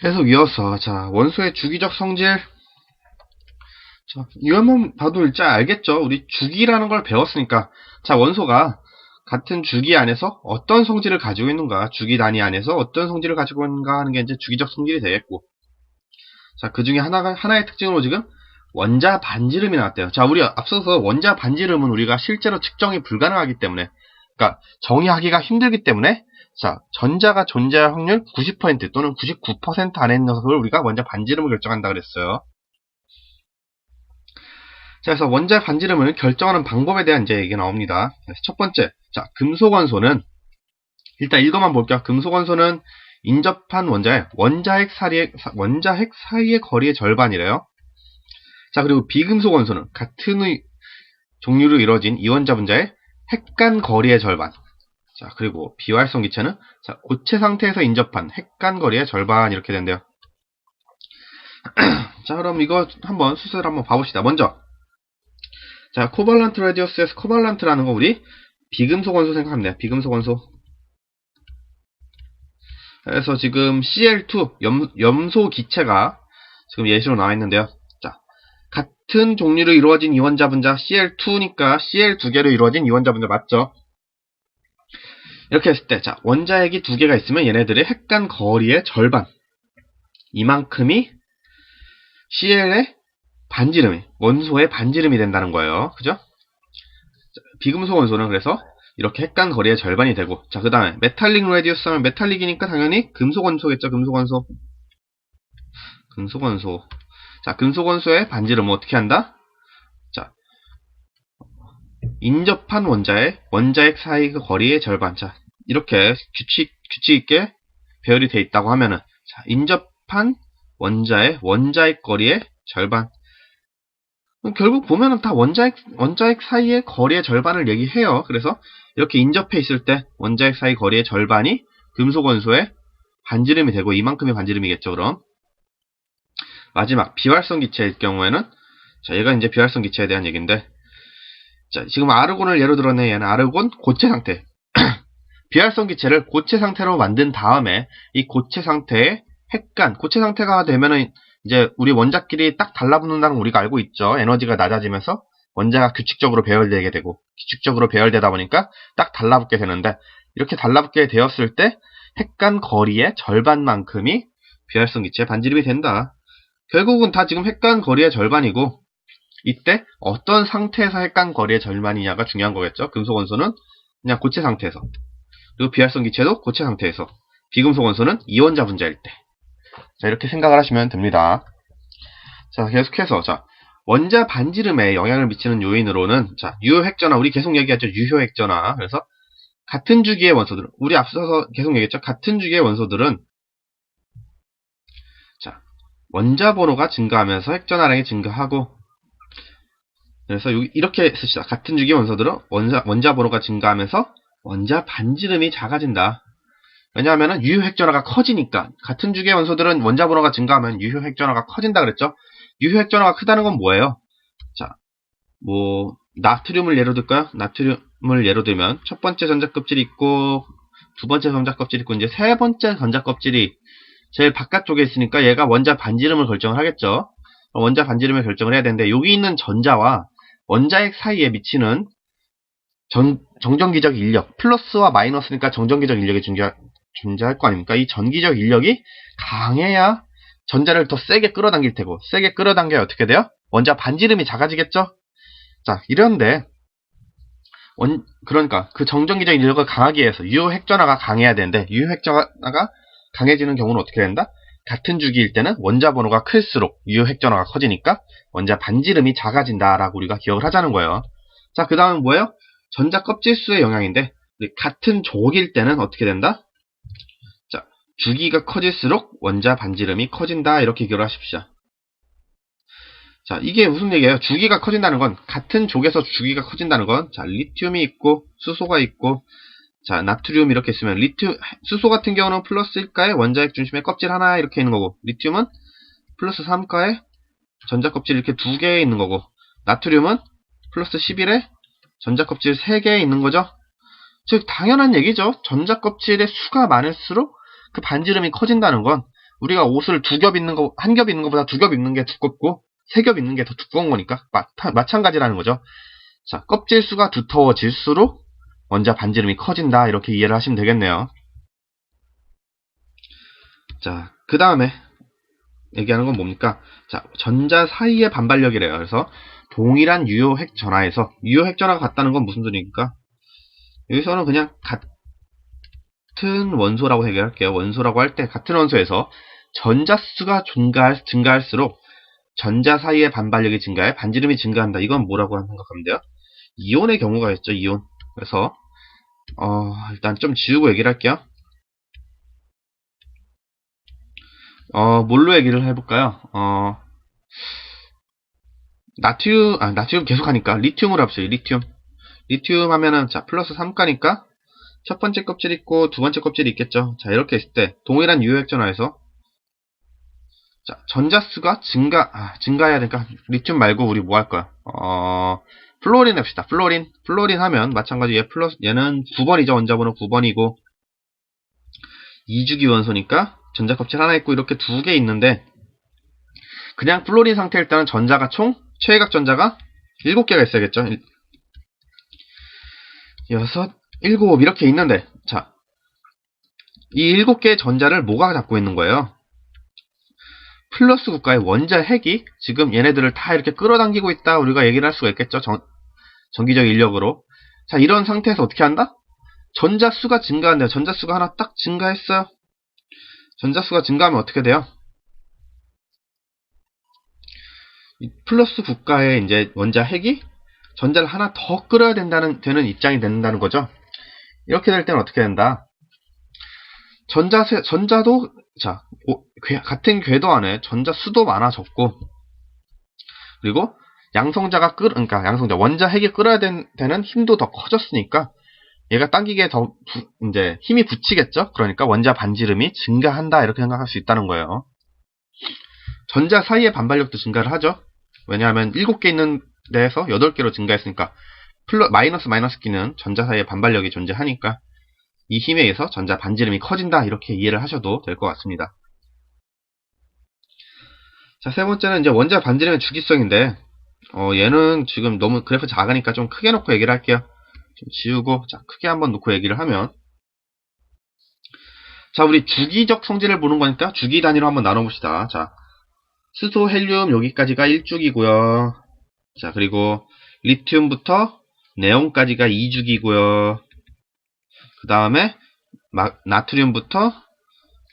계속 이어서, 자, 원소의 주기적 성질. 자, 이것만 봐도 일단 알겠죠? 우리 주기라는 걸 배웠으니까. 자, 원소가 같은 주기 안에서 어떤 성질을 가지고 있는가, 주기 단위 안에서 어떤 성질을 가지고 있는가 하는 게 이제 주기적 성질이 되겠고. 자, 그 중에 하나의 특징으로 지금 원자 반지름이 나왔대요. 자, 우리 앞서서 원자 반지름은 우리가 실제로 측정이 불가능하기 때문에, 그러니까 정의하기가 힘들기 때문에, 자, 전자가 존재할 확률 90% 또는 99% 안에 있는 녀석을 우리가 원자 반지름을 결정한다 그랬어요. 자, 그래서 원자 반지름을 결정하는 방법에 대한 이제 얘기가 나옵니다. 그래서 첫 번째, 자, 금속원소는 일단 이것만 볼게요. 금속원소는 인접한 원자핵 사이의 거리의 절반이래요. 자, 그리고 비금속원소는 같은 종류로 이루어진 이원자 분자의 핵간 거리의 절반. 자, 그리고 비활성 기체는 자, 고체 상태에서 인접한 핵간 거리의 절반 이렇게 된대요. 자, 그럼 이거 한번 수식을 한번 봐봅시다. 먼저, 자, 코발런트 레디어스에서 코발런트라는 거 우리 비금속 원소 생각하면 돼요. 비금속 원소. 그래서 지금 Cl2 염소 기체가 지금 예시로 나와 있는데요. 자, 같은 종류로 이루어진 이원자 분자 Cl2니까 Cl 두 개로 이루어진 이원자 분자 맞죠? 이렇게 했을 때, 자, 원자핵이 두 개가 있으면 얘네들의 핵간 거리의 절반. 이만큼이 Cl의 반지름이, 원소의 반지름이 된다는 거예요. 그죠? 자, 비금속 원소는 그래서 이렇게 핵간 거리의 절반이 되고, 자, 그 다음에 메탈릭 레디우스 하면 메탈릭이니까 당연히 금속 원소겠죠. 금속 원소. 금속 원소. 자, 금속 원소의 반지름은 어떻게 한다? 자, 인접한 원자핵 사이 그 거리의 절반. 자, 이렇게 규칙 있게 배열이 되어 있다고 하면은, 자, 인접한 원자핵 거리의 절반. 결국 보면은 다 원자핵 사이의 거리의 절반을 얘기해요. 그래서 이렇게 인접해 있을 때 원자핵 사이 거리의 절반이 금속 원소의 반지름이 되고 이만큼의 반지름이겠죠. 그럼 마지막 비활성 기체일 경우에는, 자, 얘가 이제 비활성 기체에 대한 얘기인데, 자, 지금 아르곤을 예로 들었네. 얘는 아르곤 고체 상태. 비활성 기체를 고체 상태로 만든 다음에 이 고체 상태의 핵간, 고체 상태가 되면은 이제 우리 원자끼리 딱 달라붙는다는 걸 우리가 알고 있죠. 에너지가 낮아지면서 원자가 규칙적으로 배열되게 되고, 규칙적으로 배열되다 보니까 딱 달라붙게 되는데, 이렇게 달라붙게 되었을 때 핵간 거리의 절반만큼이 비활성 기체의 반지름이 된다. 결국은 다 지금 핵간 거리의 절반이고, 이때 어떤 상태에서 핵간 거리의 절반이냐가 중요한 거겠죠. 금속 원소는 그냥 고체 상태에서, 그리고 비활성 기체도 고체 상태에서, 비금속 원소는 이원자 분자일 때. 자, 이렇게 생각을 하시면 됩니다. 자, 계속해서, 자, 원자 반지름에 영향을 미치는 요인으로는, 자, 유효핵전화, 우리 계속 얘기하죠. 유효핵전화. 그래서 같은 주기의 원소들은, 우리 앞서서 계속 얘기했죠. 같은 주기의 원소들은, 자, 원자 번호가 증가하면서 핵전화량이 증가하고, 그래서 이렇게 씁시다. 같은 주기의 원소들은 원자 번호가 증가하면서 원자 반지름이 작아진다. 왜냐하면 유효핵전화가 커지니까. 같은 주기의 원소들은 원자 번호가 증가하면 유효핵전화가 커진다 그랬죠. 유효핵전화가 크다는 건 뭐예요? 자, 뭐 나트륨을 예로 들까요? 나트륨을 예로 들면 첫 번째 전자껍질이 있고, 두 번째 전자껍질이 있고, 이제 세 번째 전자껍질이 제일 바깥쪽에 있으니까 얘가 원자 반지름을 결정을 하겠죠. 원자 반지름을 결정을 해야 되는데, 여기 있는 전자와 원자핵 사이에 미치는 정전기적 인력, 플러스와 마이너스니까 정전기적 인력이 존재할 거 아닙니까? 이 전기적 인력이 강해야 전자를 더 세게 끌어당길 테고, 세게 끌어당겨야 어떻게 돼요? 원자 반지름이 작아지겠죠? 자, 이런데 그러니까 그 정전기적 인력을 강하게 해서 유효핵전화가 강해야 되는데, 유효핵전화가 강해지는 경우는 어떻게 된다? 같은 주기일 때는 원자 번호가 클수록 유효핵전화가 커지니까 원자 반지름이 작아진다라고 우리가 기억을 하자는 거예요. 자, 그 다음은 뭐예요? 전자 껍질 수의 영향인데, 같은 족일 때는 어떻게 된다? 자, 주기가 커질수록 원자 반지름이 커진다. 이렇게 기억을 하십시오. 자, 이게 무슨 얘기예요? 주기가 커진다는 건, 같은 족에서 주기가 커진다는 건, 자, 리튬이 있고 수소가 있고, 자, 나트륨 이렇게 있으면 수소 같은 경우는 플러스 1가에 원자핵 중심에 껍질 하나 이렇게 있는 거고, 리튬은 플러스 3가에 전자 껍질 이렇게 2개 있는 거고, 나트륨은 플러스 11에 전자 껍질 3개 있는 거죠. 즉 당연한 얘기죠. 전자 껍질의 수가 많을수록 그 반지름이 커진다는 건 우리가 옷을 한 겹 입는 것보다 두 겹 입는 게 두껍고, 세 겹 입는 게 더 두꺼운 거니까, 마찬가지라는 거죠. 자, 껍질 수가 두터워질수록 원자 반지름이 커진다. 이렇게 이해를 하시면 되겠네요. 자, 그 다음에 얘기하는 건 뭡니까? 자, 전자 사이의 반발력이래요. 그래서 동일한 유효 핵 전하에서, 유효 핵 전하가 같다는 건 무슨 소리입니까? 여기서는 그냥 같은 원소라고 해결할게요. 원소라고 할 때 같은 원소에서 전자수가 증가할수록 전자 사이의 반발력이 증가해 반지름이 증가한다. 이건 뭐라고 생각하면 돼요? 이온의 경우가겠죠. 이온. 그래서 일단 좀 지우고 얘기를 할게요. 뭘로 얘기를 해볼까요? 나트륨 계속 하니까 리튬으로 합시다. 리튬 하면은, 자, 플러스 3가니까 첫 번째 껍질 있고 두 번째 껍질이 있겠죠. 자, 이렇게 있을 때 동일한 유효핵 전하에서, 자, 전자수가 증가해야 되니까 리튬 말고 우리 뭐 할 거야? 플로린 합시다. 플로린 하면 마찬가지 얘는 9번이죠. 원자번호 9번이고 2주기 원소니까 전자 껍질 하나 있고 이렇게 두 개 있는데, 그냥 플로린 상태일 때는 전자가 총 최외각 전자가 7개가 있어야겠죠. 6, 7 이렇게 있는데, 자, 이 7개의 전자를 뭐가 잡고 있는 거예요? 플러스 국가의 원자 핵이 지금 얘네들을 다 이렇게 끌어당기고 있다. 우리가 얘기를 할 수가 있겠죠. 전기적 인력으로. 자, 이런 상태에서 어떻게 한다? 전자수가 증가한대요. 전자수가 하나 딱 증가했어요. 전자수가 증가하면 어떻게 돼요? 이 플러스 국가의 이제 원자 핵이 전자를 하나 더 끌어야 되는 입장이 된다는 거죠. 이렇게 될 때는 어떻게 된다? 전자도, 자, 같은 궤도 안에 전자 수도 많아졌고, 그리고 원자 핵이 끌어야 되는 힘도 더 커졌으니까, 얘가 당기기에 더, 이제, 힘이 붙이겠죠? 그러니까 원자 반지름이 증가한다. 이렇게 생각할 수 있다는 거예요. 전자 사이의 반발력도 증가를 하죠? 왜냐하면 7개 있는 데에서 8개로 증가했으니까, 마이너스 끼는 전자 사이의 반발력이 존재하니까, 이 힘에 의해서 전자 반지름이 커진다. 이렇게 이해를 하셔도 될 것 같습니다. 자, 세 번째는 이제 원자 반지름의 주기성인데, 얘는 지금 너무 그래프 작으니까 좀 크게 놓고 얘기를 할게요. 좀 지우고, 자, 크게 한번 놓고 얘기를 하면, 자, 우리 주기적 성질을 보는 거니까 주기 단위로 한번 나눠봅시다. 자, 수소, 헬륨 여기까지가 1주기고요. 자, 그리고 리튬부터 네온까지가 2주기고요. 그 다음에 나트륨부터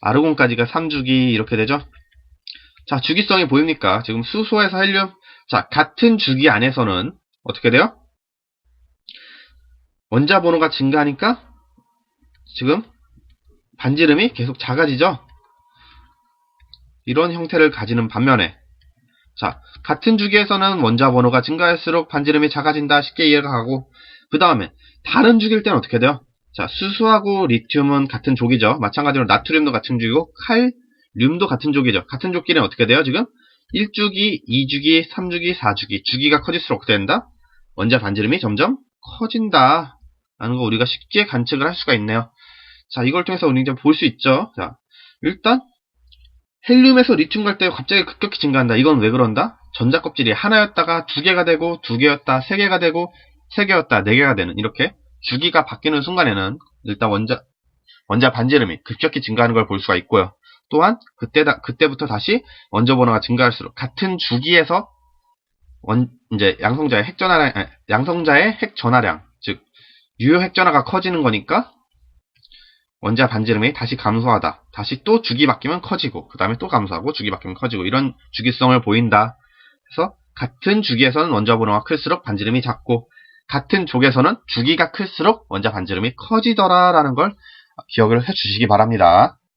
아르곤까지가 3주기. 이렇게 되죠. 자, 주기성이 보입니까? 지금 수소에서 헬륨, 자, 같은 주기 안에서는 어떻게 돼요? 원자 번호가 증가하니까 지금 반지름이 계속 작아지죠? 이런 형태를 가지는 반면에, 자, 같은 주기에서는 원자 번호가 증가할수록 반지름이 작아진다. 쉽게 이해가 가고, 그 다음에 다른 주기일 때는 어떻게 돼요? 자, 수소하고 리튬은 같은 족이죠. 마찬가지로 나트륨도 같은 족이고 칼륨도 같은 족이죠. 같은 족끼리는 어떻게 돼요? 지금 1주기, 2주기, 3주기, 4주기. 주기가 커질수록 어떻게 된다? 원자 반지름이 점점 커진다 라는 거 우리가 쉽게 관측을 할 수가 있네요. 자, 이걸 통해서 우리 이제 볼 수 있죠. 자, 일단 헬륨에서 리튬 갈 때 갑자기 급격히 증가한다. 이건 왜 그런다? 전자 껍질이 하나였다가 2개가 되고, 2개였다 3개가 되고, 3개였다 4개가 되는, 이렇게 주기가 바뀌는 순간에는 일단 원자 반지름이 급격히 증가하는 걸 볼 수가 있고요. 또한 그때부터 다시 원자 번호가 증가할수록 같은 주기에서 이제 양성자의 핵 전하량, 즉 유효 핵 전하가 커지는 거니까 원자 반지름이 다시 감소하다. 다시 또 주기 바뀌면 커지고, 그 다음에 또 감소하고, 주기 바뀌면 커지고, 이런 주기성을 보인다. 그래서 같은 주기에서는 원자 번호가 클수록 반지름이 작고, 같은 족에서는 주기가 클수록 원자 반지름이 커지더라라는 걸 기억을 해주시기 바랍니다.